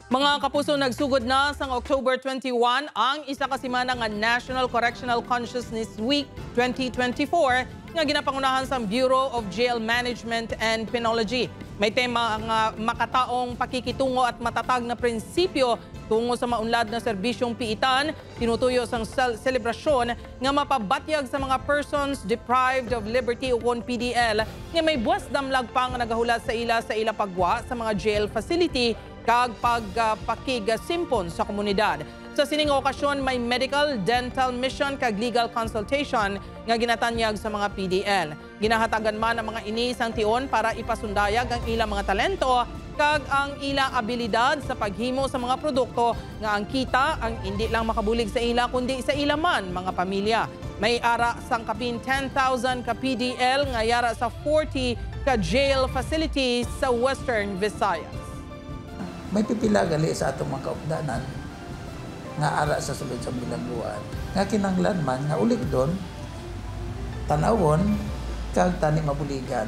Mga kapuso, nagsugod na sa October 21 ang isa ka semana nga National Correctional Consciousness Week 2024 nga ginapangunahan sa Bureau of Jail Management and Penology. May tema nga makataong pakikitungo at matatag na prinsipyo tungo sa maunlad na serbisyong piitan, tinutuyo sang selebrasyon nga mapabatyag sa mga persons deprived of liberty o kon PDL nga may buwas damlag pang nagahulat sa ila pagwa sa mga jail facility kag pagpakigasimpon sa komunidad. Sa sining okasyon, may medical, dental mission kag legal consultation nga ginatanyag sa mga PDL. Ginahatagan man ang mga ini sang tion para ipasundayag ang ilang mga talento kag ang ilang abilidad sa paghimo sa mga produkto nga ang kita ang hindi lang makabulig sa ila kundi sa ila man mga pamilya. May ara sang kapin 10,000 ka PDL nga yara sa 40 ka jail facilities sa Western Visayas. May pipila gali sa atong mga kaupdanan nga ara sa sulod sa bilangguan nga kinahanglan man nga ulit doon tanawon kag tani mabuligan